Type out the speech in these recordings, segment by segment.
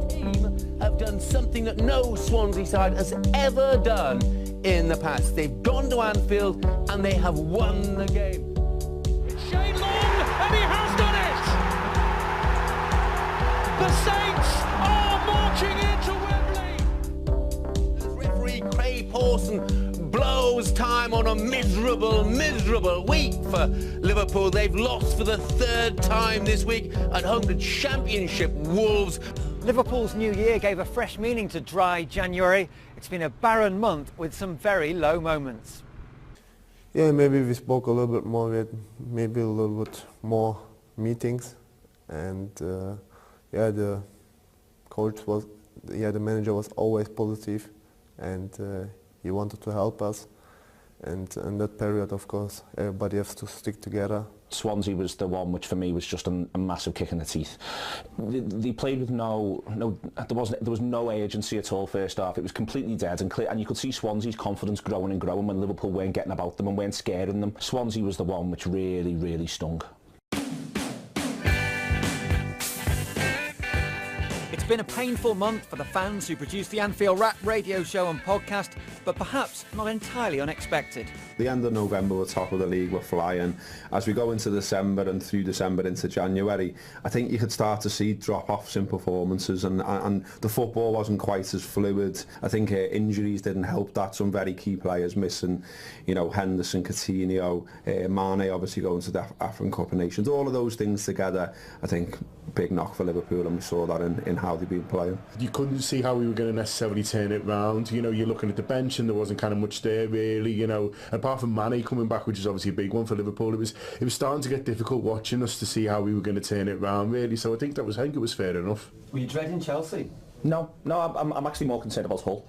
Team have done something that no Swansea side has ever done in the past. They've gone to Anfield and they have won the game. Shane Long, and he has done it! The Saints are marching into Wembley! As referee Craig Pawson blows time on a miserable week for Liverpool. They've lost for the third time this week at home to Championship Wolves. Liverpool's new year gave a fresh meaning to dry January. It's been a barren month with some very low moments. Yeah, maybe we spoke a little bit more, we had maybe a little bit more meetings, and yeah, the manager was always positive, and he wanted to help us, and in that period, of course, everybody has to stick together. Swansea was the one which for me was just a massive kick in the teeth. They played with there was no urgency at all first half. It was completely dead and clear, and you could see Swansea's confidence growing and growing when Liverpool weren't getting about them and weren't scaring them. Swansea was the one which really stung. It's been a painful month for the fans who produced the Anfield Wrap radio show and podcast, but perhaps not entirely unexpected. The end of November, we're top of the league, we're flying. As we go into December and through December into January, I think you could start to see drop-offs in performances, and the football wasn't quite as fluid. I think injuries didn't help that. Some very key players missing, you know, Henderson, Coutinho, Mane obviously going to the African Cup of Nations. All of those things together, I think, big knock for Liverpool, and we saw that in how they've been playing. You couldn't see how we were going to necessarily turn it round. You know, you're looking at the bench and there wasn't kind of much there really, you know, apart from Mane coming back, which is obviously a big one for Liverpool. It was starting to get difficult watching us to see how we were going to turn it round really, so I think it was fair enough. Were you dreading Chelsea? No, I'm actually more concerned about Hull.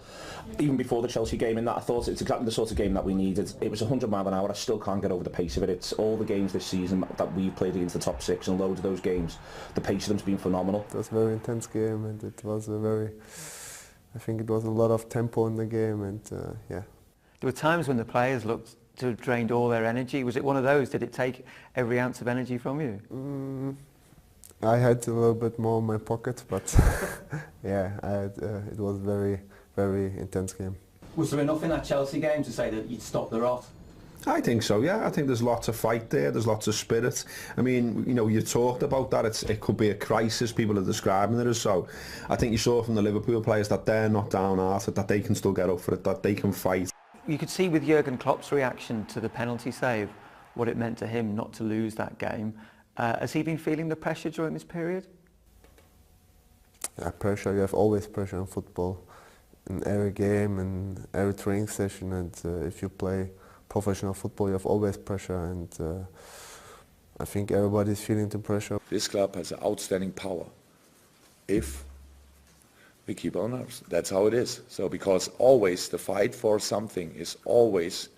Even before the Chelsea game, in that I thought it's exactly the sort of game that we needed. It was 100 mile an hour. I still can't get over the pace of it. It's all the games this season that we've played against the top six, and loads of those games, the pace of them's been phenomenal. It was a very intense game, and it was I think it was a lot of tempo in the game, and yeah. There were times when the players looked to have drained all their energy. Was it one of those? Did it take every ounce of energy from you? I had a little bit more in my pocket, but yeah, it was very intense game. Was there enough in that Chelsea game to say that you'd stop the rot? I think so, yeah. I think there's lots of fight there, there's lots of spirit. I mean, you know, you talked about that, it could be a crisis, people are describing it as so. I think you saw from the Liverpool players that they're not downhearted, that they can still get up for it, that they can fight. You could see with Jurgen Klopp's reaction to the penalty save what it meant to him not to lose that game. Has he been feeling the pressure during this period? Yeah, pressure. You have always pressure in football, in every game and every training session. And if you play professional football, you have always pressure. And I think everybody's feeling the pressure. This club has an outstanding power. If we keep on us, that's how it is. So because always the fight for something is always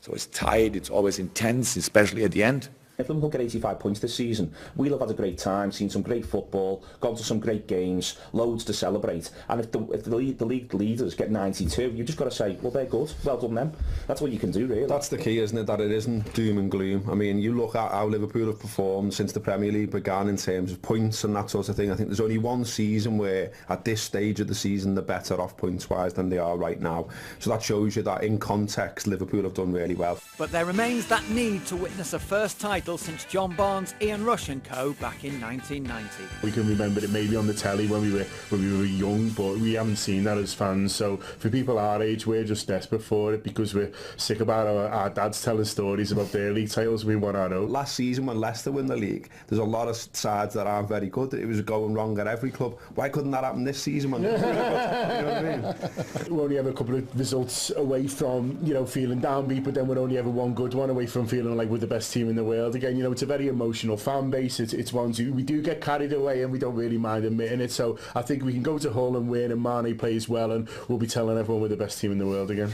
so it's tight. It's always intense, especially at the end. If Liverpool get 85 points this season, we'll have had a great time, seen some great football, gone to some great games, loads to celebrate. And if the league leaders get 92, you've just got to say, well, they're good, well done them. That's what you can do, really. That's the key, isn't it, that it isn't doom and gloom. I mean, you look at how Liverpool have performed since the Premier League began in terms of points and that sort of thing. I think there's only one season where, at this stage of the season, they're better off points-wise than they are right now. So that shows you that, in context, Liverpool have done really well. But there remains that need to witness a first title since John Barnes, Ian Rush and co back in 1990. We can remember it maybe on the telly when we were young, but we haven't seen that as fans. So for people our age, we're just desperate for it because we're sick about our dads telling stories about their league titles. We want our own. Last season when Leicester won the league, there's a lot of sides that aren't very good. It was going wrong at every club. Why couldn't that happen this season? When you know what I mean? We're only ever a couple of results away from, you know, feeling downbeat, but then we're only ever one good one away from feeling like we're the best team in the world again. You know, it's a very emotional fan base. It's ones who we do get carried away and we don't really mind admitting it. So I think we can go to Hull and win, and Mane plays well, and we'll be telling everyone we're the best team in the world again.